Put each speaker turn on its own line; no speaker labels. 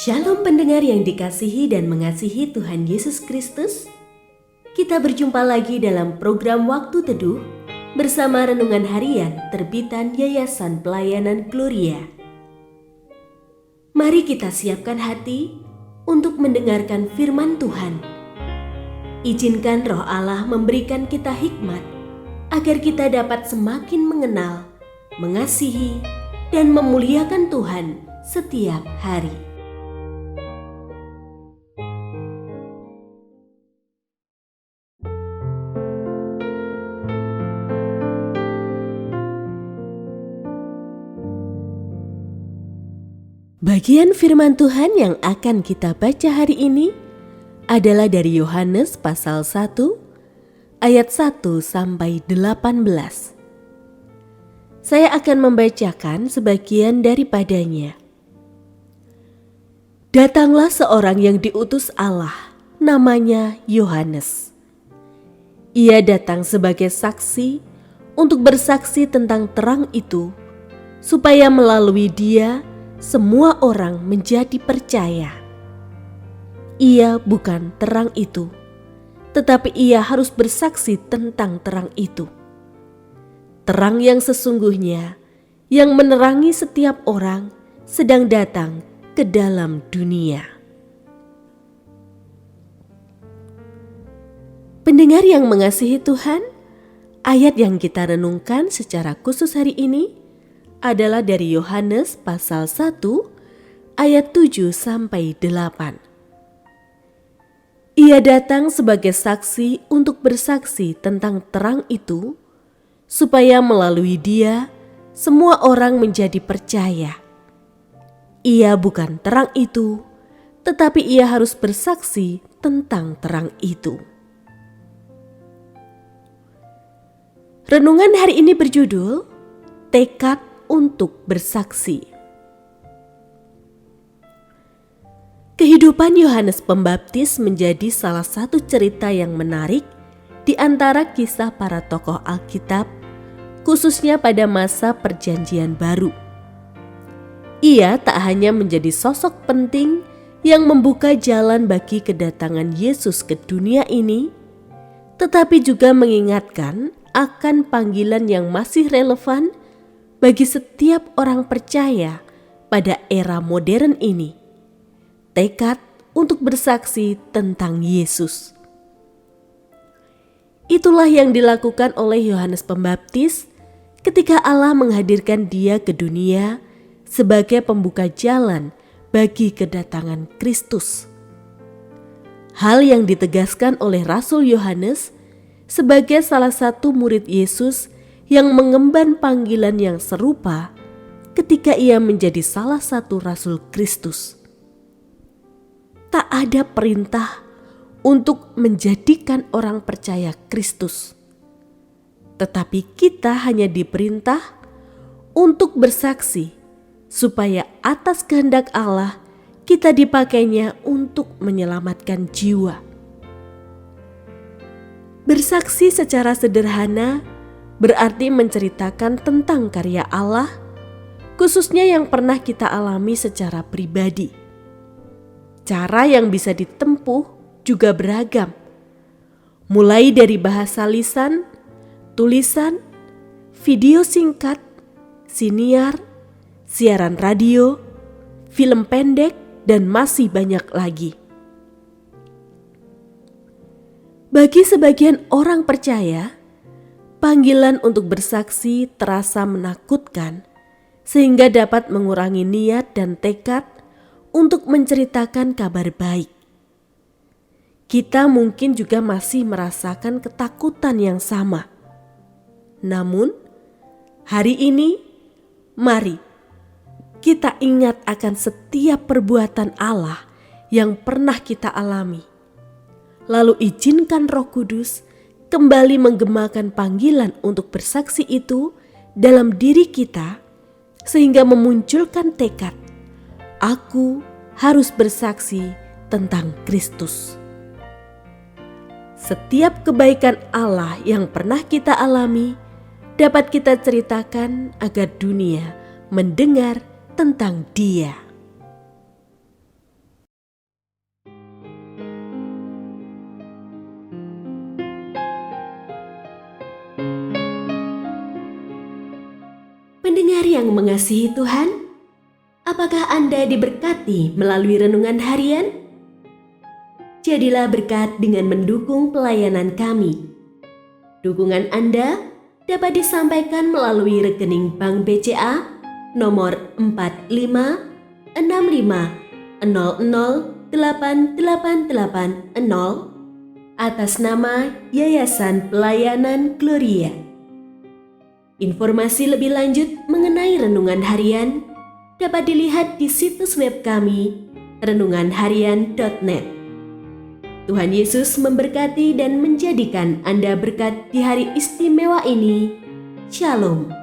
Shalom pendengar yang dikasihi dan mengasihi Tuhan Yesus Kristus. Kita berjumpa lagi dalam program Waktu Teduh bersama Renungan Harian terbitan Yayasan Pelayanan Gloria. Mari kita siapkan hati untuk mendengarkan firman Tuhan. Izinkan Roh Allah memberikan kita hikmat agar kita dapat semakin mengenal, mengasihi, dan memuliakan Tuhan setiap hari. Bagian firman Tuhan yang akan kita baca hari ini adalah dari Yohanes pasal 1 ayat 1 sampai 18. Saya akan membacakan sebagian daripadanya. Datanglah seorang yang diutus Allah, namanya Yohanes. Ia datang sebagai saksi untuk bersaksi tentang terang itu, supaya melalui dia semua orang menjadi percaya. Ia bukan terang itu, tetapi ia harus bersaksi tentang terang itu. Terang yang sesungguhnya, yang menerangi setiap orang, sedang datang ke dalam dunia. Pendengar yang mengasihi Tuhan, ayat yang kita renungkan secara khusus hari ini adalah dari Yohanes pasal 1 ayat 7 sampai 8. Ia datang sebagai saksi untuk bersaksi tentang terang itu, supaya melalui dia semua orang menjadi percaya. Ia bukan terang itu, tetapi ia harus bersaksi tentang terang itu. Renungan hari ini berjudul Tekad untuk bersaksi. Kehidupan Yohanes Pembaptis menjadi salah satu cerita yang menarik di antara kisah para tokoh Alkitab, khususnya pada masa Perjanjian Baru. Ia tak hanya menjadi sosok penting yang membuka jalan bagi kedatangan Yesus ke dunia ini, tetapi juga mengingatkan akan panggilan yang masih relevan bagi setiap orang percaya pada era modern ini, tekad untuk bersaksi tentang Yesus. Itulah yang dilakukan oleh Yohanes Pembaptis ketika Allah menghadirkan dia ke dunia sebagai pembuka jalan bagi kedatangan Kristus. Hal yang ditegaskan oleh Rasul Yohanes sebagai salah satu murid Yesus yang mengemban panggilan yang serupa ketika ia menjadi salah satu Rasul Kristus. Tak ada perintah untuk menjadikan orang percaya Kristus, tetapi kita hanya diperintah untuk bersaksi supaya atas kehendak Allah kita dipakainya untuk menyelamatkan jiwa. Bersaksi secara sederhana berarti menceritakan tentang karya Allah, khususnya yang pernah kita alami secara pribadi. Cara yang bisa ditempuh juga beragam, mulai dari bahasa lisan, tulisan, video singkat, siniar, siaran radio, film pendek, dan masih banyak lagi. Bagi sebagian orang percaya, panggilan untuk bersaksi terasa menakutkan sehingga dapat mengurangi niat dan tekad untuk menceritakan kabar baik. Kita mungkin juga masih merasakan ketakutan yang sama. Namun, hari ini mari kita ingat akan setiap perbuatan Allah yang pernah kita alami. Lalu izinkan Roh Kudus kembali menggemakan panggilan untuk bersaksi itu dalam diri kita, sehingga memunculkan tekad, aku harus bersaksi tentang Kristus. Setiap kebaikan Allah yang pernah kita alami dapat kita ceritakan agar dunia mendengar tentang Dia. Pendengar yang mengasihi Tuhan, apakah Anda diberkati melalui renungan harian? Jadilah berkat dengan mendukung pelayanan kami. Dukungan Anda dapat disampaikan melalui rekening Bank BCA nomor 4565008880 atas nama Yayasan Pelayanan Gloria. Informasi lebih lanjut mengenai renungan harian dapat dilihat di situs web kami renunganharian.net. Tuhan Yesus memberkati dan menjadikan Anda berkat di hari istimewa ini. Shalom.